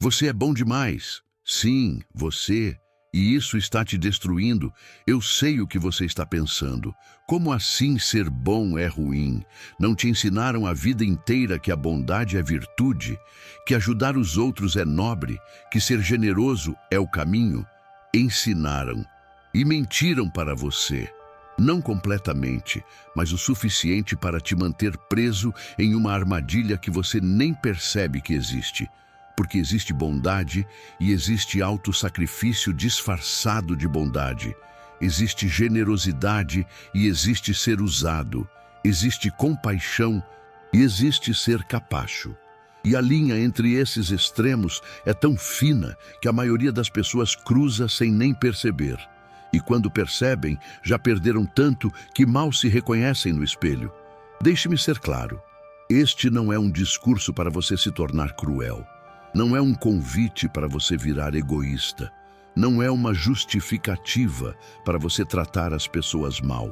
Você é bom demais. Sim, você. E isso está te destruindo. Eu sei o que você está pensando. Como assim ser bom é ruim? Não te ensinaram a vida inteira que a bondade é virtude, que ajudar os outros é nobre, que ser generoso é o caminho? Ensinaram e mentiram para você. Não completamente, mas o suficiente para te manter preso em uma armadilha que você nem percebe que existe. Porque existe bondade e existe autossacrifício disfarçado de bondade. Existe generosidade e existe ser usado. Existe compaixão e existe ser capacho. E a linha entre esses extremos é tão fina que a maioria das pessoas cruza sem nem perceber. E quando percebem, já perderam tanto que mal se reconhecem no espelho. Deixe-me ser claro. Este não é um discurso para você se tornar cruel. Não é um convite para você virar egoísta. Não é uma justificativa para você tratar as pessoas mal.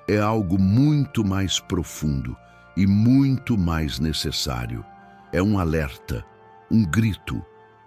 É algo muito mais profundo e muito mais necessário. É um alerta, um grito,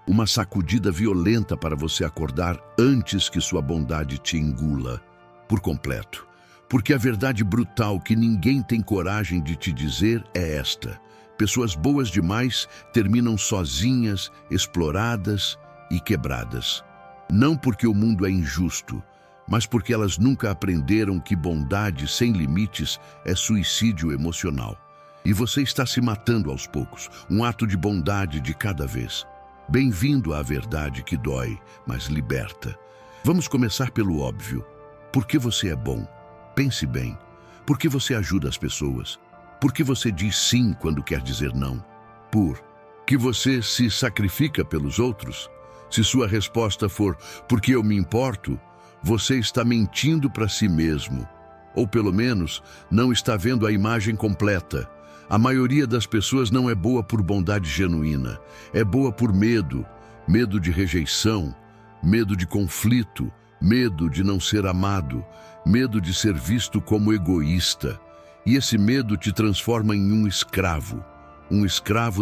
uma sacudida violenta para você acordar antes que sua bondade te engula por completo. Porque a verdade brutal que ninguém tem coragem de te dizer é esta: pessoas boas demais terminam sozinhas, exploradas e quebradas. Não porque o mundo é injusto, mas porque elas nunca aprenderam que bondade sem limites é suicídio emocional. E você está se matando aos poucos, um ato de bondade de cada vez. Bem-vindo à verdade que dói, mas liberta. Vamos começar pelo óbvio. Por que você é bom? Pense bem. Por que você ajuda as pessoas? Por que você diz sim quando quer dizer não? Por que você se sacrifica pelos outros? Se sua resposta for porque eu me importo, você está mentindo para si mesmo. Ou pelo menos, não está vendo a imagem completa. A maioria das pessoas não é boa por bondade genuína. É boa por medo. Medo de rejeição, medo de conflito, medo de não ser amado, medo de ser visto como egoísta. E esse medo te transforma em um escravo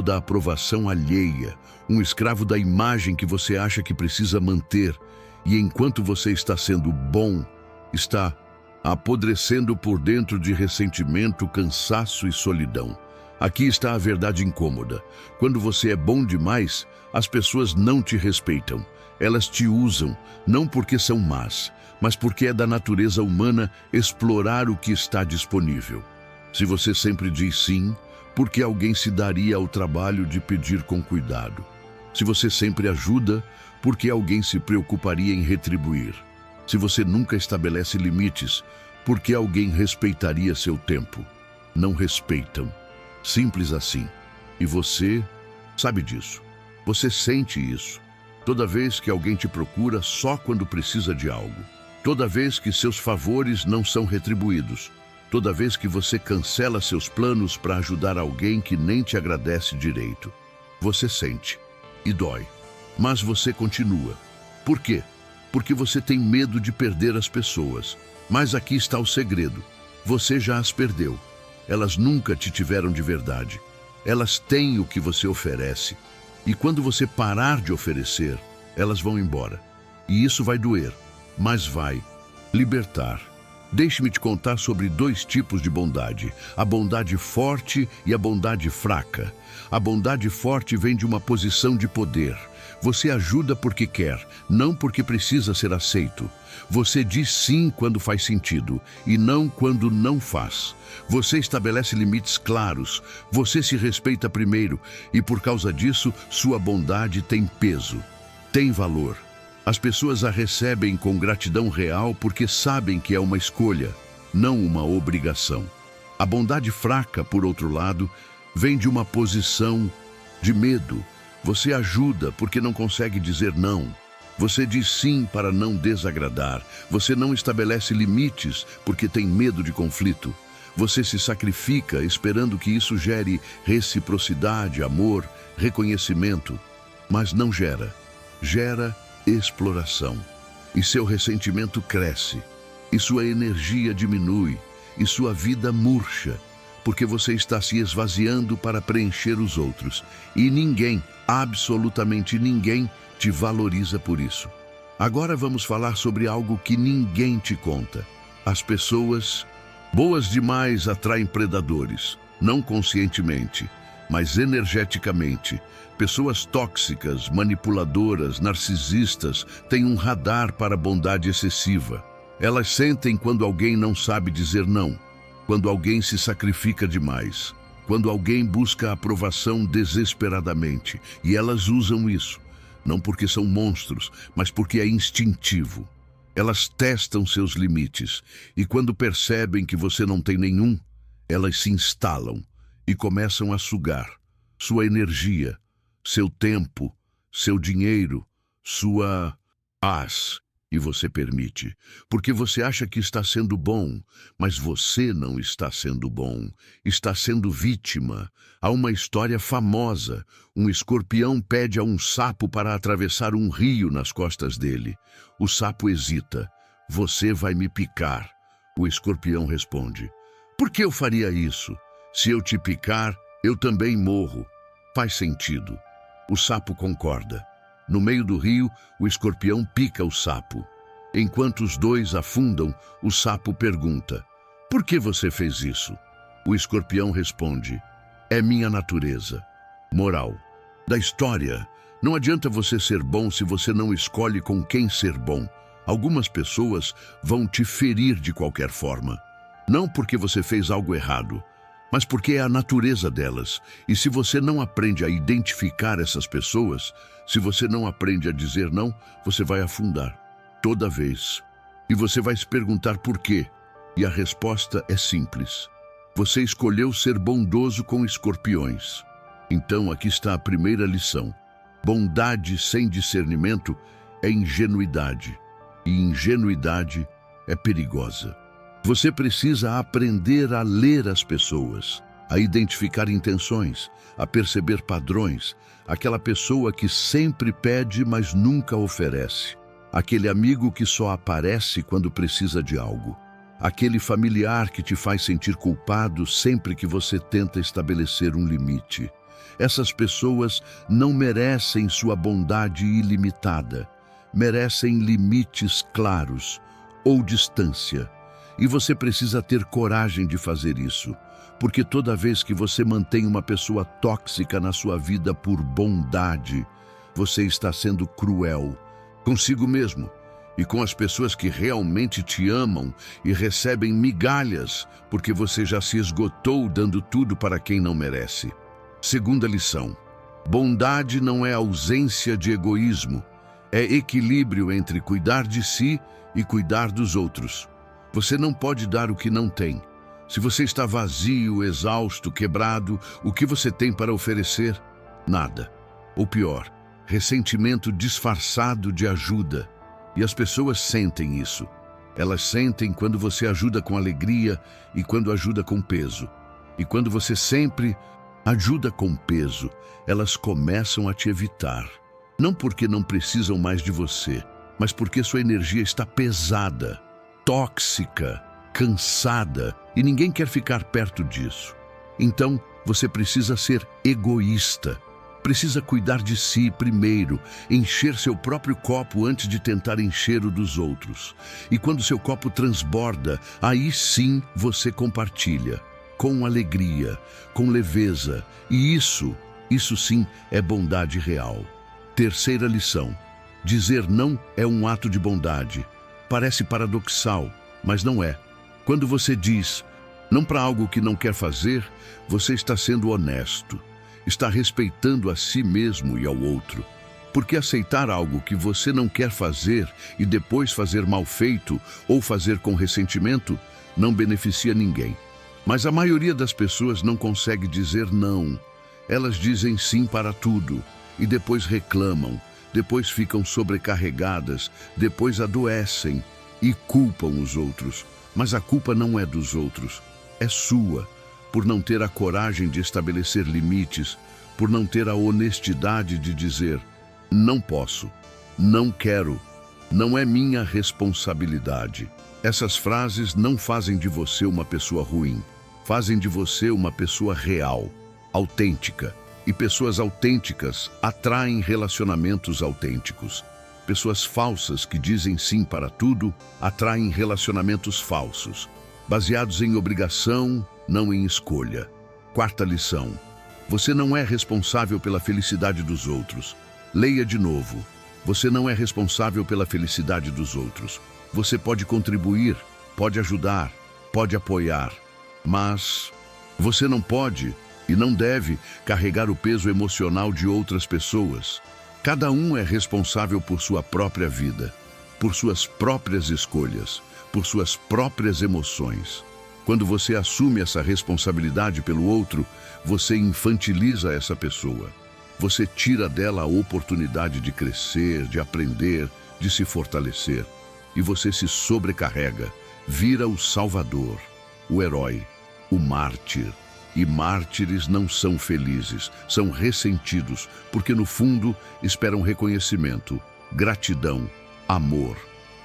da aprovação alheia, um escravo da imagem que você acha que precisa manter. E enquanto você está sendo bom, está apodrecendo por dentro de ressentimento, cansaço e solidão. Aqui está a verdade incômoda. Quando você é bom demais, as pessoas não te respeitam. Elas te usam, não porque são más, mas porque é da natureza humana explorar o que está disponível. Se você sempre diz sim, por que alguém se daria ao trabalho de pedir com cuidado? Se você sempre ajuda, por que alguém se preocuparia em retribuir? Se você nunca estabelece limites, por que alguém respeitaria seu tempo? Não respeitam. Simples assim. E você sabe disso. Você sente isso. Toda vez que alguém te procura só quando precisa de algo. Toda vez que seus favores não são retribuídos. Toda vez que você cancela seus planos para ajudar alguém que nem te agradece direito. Você sente. E dói. Mas você continua. Por quê? Porque você tem medo de perder as pessoas. Mas aqui está o segredo. Você já as perdeu. Elas nunca te tiveram de verdade. Elas têm o que você oferece. E quando você parar de oferecer, elas vão embora. E isso vai doer, mas vai libertar. Deixe-me te contar sobre 2 tipos de bondade: a bondade forte e a bondade fraca. A bondade forte vem de uma posição de poder. Você ajuda porque quer, não porque precisa ser aceito. Você diz sim quando faz sentido e não quando não faz. Você estabelece limites claros. Você se respeita primeiro e, por causa disso, sua bondade tem peso, tem valor. As pessoas a recebem com gratidão real porque sabem que é uma escolha, não uma obrigação. A bondade fraca, por outro lado, vem de uma posição de medo. Você ajuda porque não consegue dizer não. Você diz sim para não desagradar. Você não estabelece limites porque tem medo de conflito. Você se sacrifica esperando que isso gere reciprocidade, amor, reconhecimento. Mas não gera. Gera exploração. E seu ressentimento cresce. E sua energia diminui. E sua vida murcha. porque você está se esvaziando para preencher os outros. E ninguém, absolutamente ninguém, te valoriza por isso. Agora vamos falar sobre algo que ninguém te conta. As pessoas boas demais atraem predadores, não conscientemente, mas energeticamente. Pessoas tóxicas, manipuladoras, narcisistas têm um radar para a bondade excessiva. Elas sentem quando alguém não sabe dizer não, quando alguém se sacrifica demais, quando alguém busca aprovação desesperadamente. E elas usam isso, não porque são monstros, mas porque é instintivo. Elas testam seus limites e quando percebem que você não tem nenhum, elas se instalam e começam a sugar sua energia, seu tempo, seu dinheiro, sua paz. E você permite, porque você acha que está sendo bom, mas você não está sendo bom, está sendo vítima. Há uma história famosa: um escorpião pede a um sapo para atravessar um rio nas costas dele. O sapo hesita: "Você vai me picar." O escorpião responde: "Por que eu faria isso? Se eu te picar, eu também morro." Faz sentido. O sapo concorda. No meio do rio, o escorpião pica o sapo. Enquanto os dois afundam, o sapo pergunta: "Por que você fez isso?" O escorpião responde: "É minha natureza." Moral da história: não adianta você ser bom se você não escolhe com quem ser bom. Algumas pessoas vão te ferir de qualquer forma. Não porque você fez algo errado, mas porque é a natureza delas. E se você não aprende a identificar essas pessoas, se você não aprende a dizer não, você vai afundar toda vez. E você vai se perguntar por quê. E a resposta é simples: você escolheu ser bondoso com escorpiões. Então aqui está a primeira lição: bondade sem discernimento é ingenuidade. E ingenuidade é perigosa. Você precisa aprender a ler as pessoas, a identificar intenções, a perceber padrões. Aquela pessoa que sempre pede, mas nunca oferece. Aquele amigo que só aparece quando precisa de algo. Aquele familiar que te faz sentir culpado sempre que você tenta estabelecer um limite. Essas pessoas não merecem sua bondade ilimitada. Merecem limites claros ou distância. E você precisa ter coragem de fazer isso, porque toda vez que você mantém uma pessoa tóxica na sua vida por bondade, você está sendo cruel consigo mesmo e com as pessoas que realmente te amam e recebem migalhas, porque você já se esgotou dando tudo para quem não merece. Segunda lição: bondade não é ausência de egoísmo, é equilíbrio entre cuidar de si e cuidar dos outros. Você não pode dar o que não tem. Se você está vazio, exausto, quebrado, o que você tem para oferecer? Nada. Ou pior, ressentimento disfarçado de ajuda. E as pessoas sentem isso. Elas sentem quando você ajuda com alegria e quando ajuda com peso. E quando você sempre ajuda com peso, elas começam a te evitar. Não porque não precisam mais de você, mas porque sua energia está pesada, tóxica, cansada, e ninguém quer ficar perto disso. Então, você precisa ser egoísta. Precisa cuidar de si primeiro, encher seu próprio copo antes de tentar encher o dos outros. E quando seu copo transborda, aí sim você compartilha, com alegria, com leveza. E isso sim é bondade real. Terceira lição: dizer não é um ato de bondade. Parece paradoxal, mas não é. Quando você diz não para algo que não quer fazer, você está sendo honesto. Está respeitando a si mesmo e ao outro. Porque aceitar algo que você não quer fazer e depois fazer mal feito ou fazer com ressentimento não beneficia ninguém. Mas a maioria das pessoas não consegue dizer não. Elas dizem sim para tudo e depois reclamam, depois ficam sobrecarregadas, depois adoecem e culpam os outros. Mas a culpa não é dos outros, é sua, por não ter a coragem de estabelecer limites, por não ter a honestidade de dizer: não posso, não quero, não é minha responsabilidade. Essas frases não fazem de você uma pessoa ruim, fazem de você uma pessoa real, autêntica. E pessoas autênticas atraem relacionamentos autênticos. Pessoas falsas que dizem sim para tudo atraem relacionamentos falsos, baseados em obrigação, não em escolha. Quarta lição: você não é responsável pela felicidade dos outros. Leia de novo. Você não é responsável pela felicidade dos outros. Você pode contribuir, pode ajudar, pode apoiar, mas você não pode e não deve carregar o peso emocional de outras pessoas. Cada um é responsável por sua própria vida, por suas próprias escolhas, por suas próprias emoções. Quando você assume essa responsabilidade pelo outro, você infantiliza essa pessoa. Você tira dela a oportunidade de crescer, de aprender, de se fortalecer. E você se sobrecarrega, vira o salvador, o herói, o mártir. E mártires não são felizes, são ressentidos, porque no fundo esperam reconhecimento, gratidão, amor,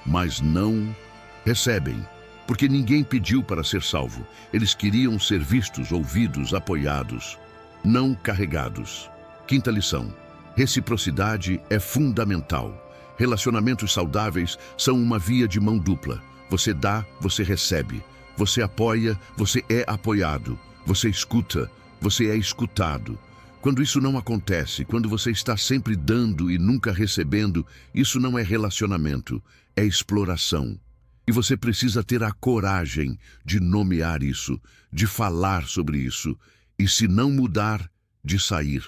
mas não recebem, porque ninguém pediu para ser salvo. Eles queriam ser vistos, ouvidos, apoiados, não carregados. Quinta lição: reciprocidade é fundamental. Relacionamentos saudáveis são uma via de mão dupla. Você dá, você recebe. Você apoia, você é apoiado. Você escuta, você é escutado. Quando isso não acontece, quando você está sempre dando e nunca recebendo, isso não é relacionamento, é exploração. E você precisa ter a coragem de nomear isso, de falar sobre isso, e se não mudar, de sair.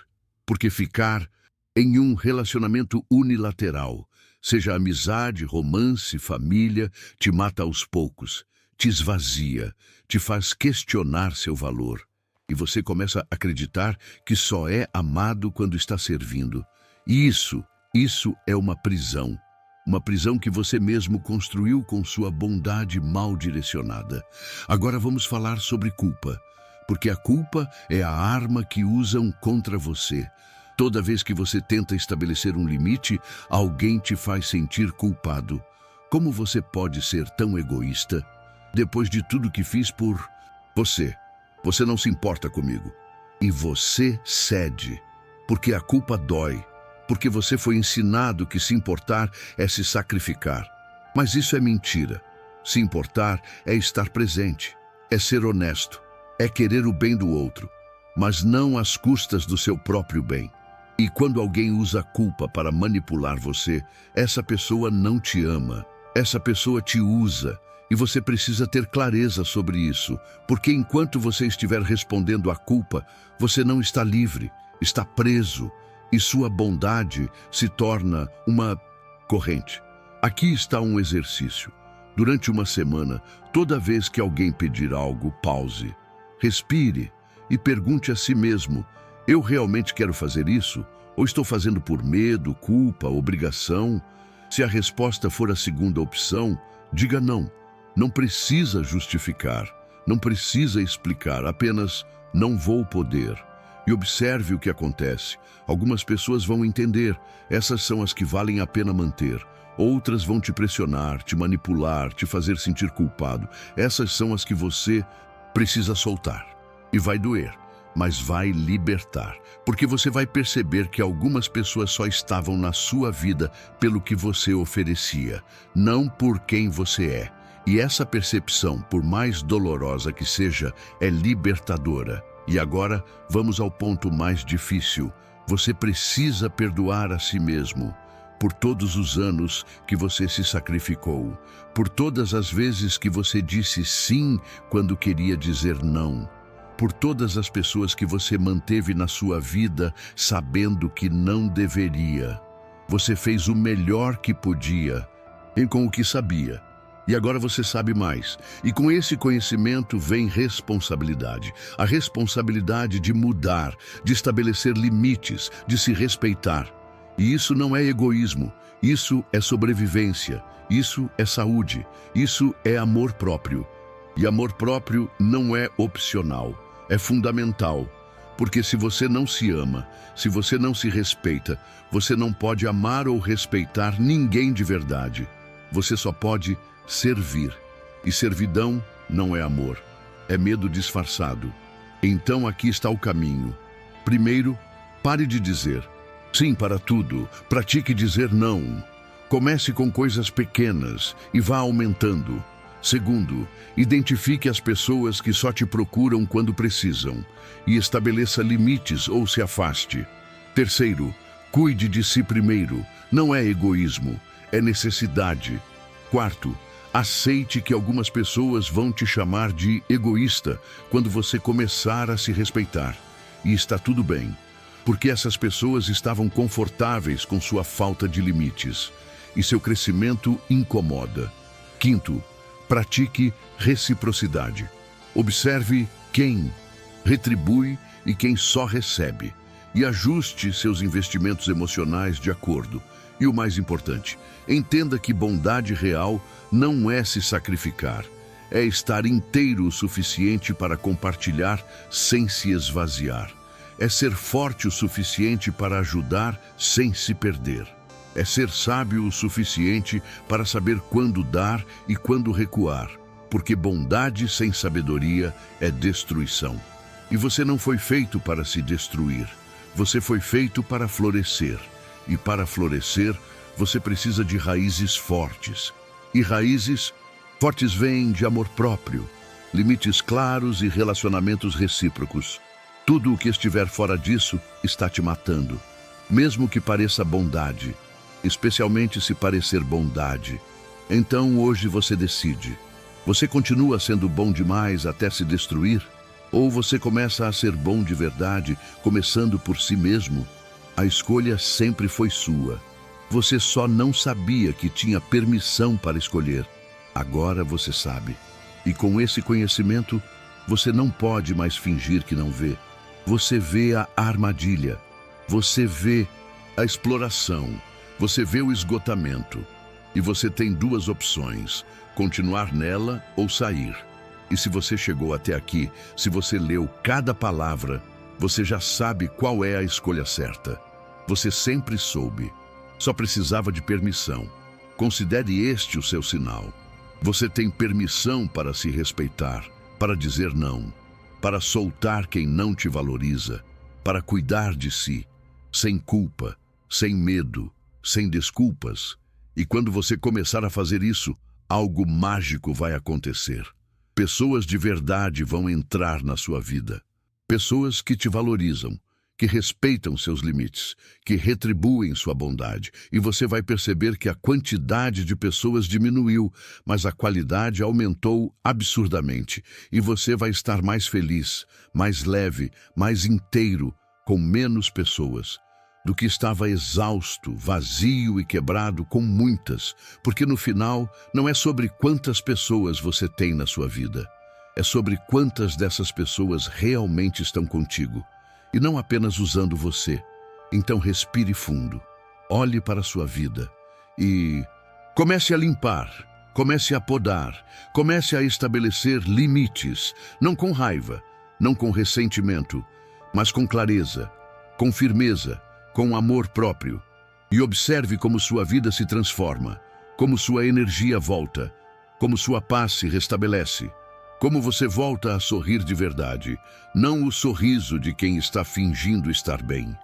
Porque ficar em um relacionamento unilateral, seja amizade, romance, família, te mata aos poucos, te esvazia, te faz questionar seu valor. E você começa a acreditar que só é amado quando está servindo. E isso é uma prisão. Uma prisão que você mesmo construiu com sua bondade mal direcionada. Agora vamos falar sobre culpa. Porque a culpa é a arma que usam contra você. Toda vez que você tenta estabelecer um limite, alguém te faz sentir culpado. Como você pode ser tão egoísta? Depois de tudo que fiz por você, você não se importa comigo. E você cede, porque a culpa dói, porque você foi ensinado que se importar é se sacrificar. Mas isso é mentira. Se importar é estar presente, é ser honesto, é querer o bem do outro, mas não às custas do seu próprio bem. E quando alguém usa a culpa para manipular você, essa pessoa não te ama, essa pessoa te usa. E você precisa ter clareza sobre isso, porque enquanto você estiver respondendo à culpa, você não está livre, está preso, e sua bondade se torna uma corrente. Aqui está um exercício. Durante uma semana, toda vez que alguém pedir algo, pause, respire e pergunte a si mesmo: eu realmente quero fazer isso? Ou estou fazendo por medo, culpa, obrigação? Se a resposta for a segunda opção, diga não. Não precisa justificar, não precisa explicar, apenas não vou poder. E observe o que acontece. Algumas pessoas vão entender, essas são as que valem a pena manter. Outras vão te pressionar, te manipular, te fazer sentir culpado. Essas são as que você precisa soltar. E vai doer, mas vai libertar. Porque você vai perceber que algumas pessoas só estavam na sua vida pelo que você oferecia, não por quem você é. E essa percepção, por mais dolorosa que seja, é libertadora. E agora, vamos ao ponto mais difícil. Você precisa perdoar a si mesmo por todos os anos que você se sacrificou, por todas as vezes que você disse sim quando queria dizer não, por todas as pessoas que você manteve na sua vida sabendo que não deveria. Você fez o melhor que podia e com o que sabia. E agora você sabe mais. E com esse conhecimento vem responsabilidade. A responsabilidade de mudar, de estabelecer limites, de se respeitar. E isso não é egoísmo, isso é sobrevivência, isso é saúde, isso é amor próprio. E amor próprio não é opcional, é fundamental. Porque se você não se ama, se você não se respeita, você não pode amar ou respeitar ninguém de verdade. Você só pode servir. E servidão não é amor. é medo disfarçado. Então aqui está o caminho. Primeiro, pare de dizer sim para tudo. Pratique dizer não. Comece com coisas pequenas e vá aumentando. Segundo, identifique as pessoas que só te procuram quando precisam e estabeleça limites ou se afaste. Terceiro, cuide de si primeiro. Não é egoísmo, é necessidade. Quarto, aceite que algumas pessoas vão te chamar de egoísta quando você começar a se respeitar. E está tudo bem, porque essas pessoas estavam confortáveis com sua falta de limites e seu crescimento incomoda. Quinto, pratique reciprocidade. Observe quem retribui e quem só recebe, e ajuste seus investimentos emocionais de acordo. E o mais importante, entenda que bondade real não é se sacrificar, é estar inteiro o suficiente para compartilhar sem se esvaziar. É ser forte o suficiente para ajudar sem se perder. É ser sábio o suficiente para saber quando dar e quando recuar, porque bondade sem sabedoria é destruição. E você não foi feito para se destruir, você foi feito para florescer. E para florescer, você precisa de raízes fortes. E raízes fortes vêm de amor próprio, limites claros e relacionamentos recíprocos. Tudo o que estiver fora disso está te matando, mesmo que pareça bondade, especialmente se parecer bondade. Então hoje você decide. Você continua sendo bom demais até se destruir? Ou você começa a ser bom de verdade, começando por si mesmo? A escolha sempre foi sua. Você só não sabia que tinha permissão para escolher. Agora você sabe. E com esse conhecimento, você não pode mais fingir que não vê. Você vê a armadilha. Você vê a exploração. Você vê o esgotamento. E você tem duas opções: continuar nela ou sair. E se você chegou até aqui, se você leu cada palavra, você já sabe qual é a escolha certa. Você sempre soube. Só precisava de permissão. Considere este o seu sinal. Você tem permissão para se respeitar, para dizer não, para soltar quem não te valoriza, para cuidar de si, sem culpa, sem medo, sem desculpas. E quando você começar a fazer isso, algo mágico vai acontecer. Pessoas de verdade vão entrar na sua vida. Pessoas que te valorizam, que respeitam seus limites, que retribuem sua bondade. E você vai perceber que a quantidade de pessoas diminuiu, mas a qualidade aumentou absurdamente. E você vai estar mais feliz, mais leve, mais inteiro, com menos pessoas, do que estava exausto, vazio e quebrado com muitas. Porque no final, não é sobre quantas pessoas você tem na sua vida. É sobre quantas dessas pessoas realmente estão contigo. E não apenas usando você. Então respire fundo, olhe para a sua vida e comece a limpar, comece a podar, comece a estabelecer limites, não com raiva, não com ressentimento, mas com clareza, com firmeza, com amor próprio. E observe como sua vida se transforma, como sua energia volta, como sua paz se restabelece. Como você volta a sorrir de verdade, não o sorriso de quem está fingindo estar bem,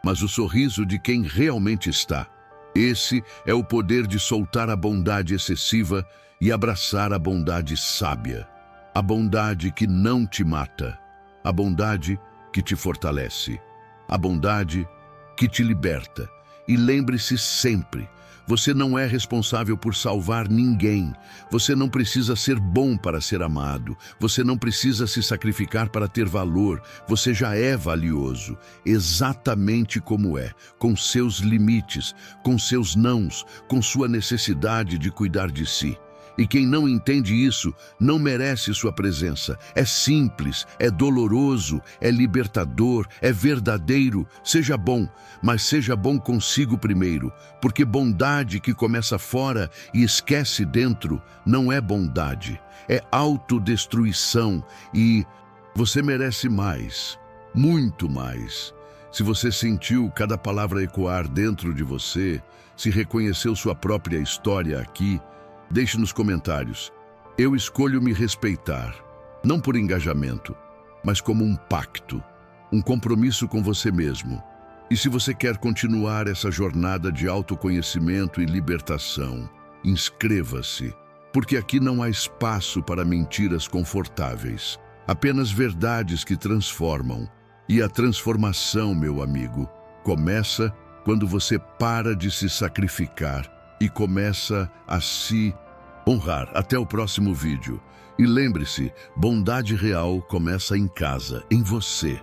mas o sorriso de quem realmente está. Esse é o poder de soltar a bondade excessiva e abraçar a bondade sábia. A bondade que não te mata, a bondade que te fortalece, a bondade que te liberta. E lembre-se sempre, você não é responsável por salvar ninguém. Você não precisa ser bom para ser amado. Você não precisa se sacrificar para ter valor. Você já é valioso, exatamente como é, com seus limites, com seus nãos, com sua necessidade de cuidar de si. E quem não entende isso não merece sua presença. É simples, é doloroso, é libertador, é verdadeiro. Seja bom, mas seja bom consigo primeiro, porque bondade que começa fora e esquece dentro não é bondade, é autodestruição. E você merece mais, muito mais. Se você sentiu cada palavra ecoar dentro de você, se reconheceu sua própria história aqui, deixe nos comentários: eu escolho me respeitar, não por engajamento, mas como um pacto, um compromisso com você mesmo. E se você quer continuar essa jornada de autoconhecimento e libertação, inscreva-se, porque aqui não há espaço para mentiras confortáveis, apenas verdades que transformam. E a transformação, meu amigo, começa quando você para de se sacrificar e começa a se honrar. Até o próximo vídeo. E lembre-se, bondade real começa em casa, em você.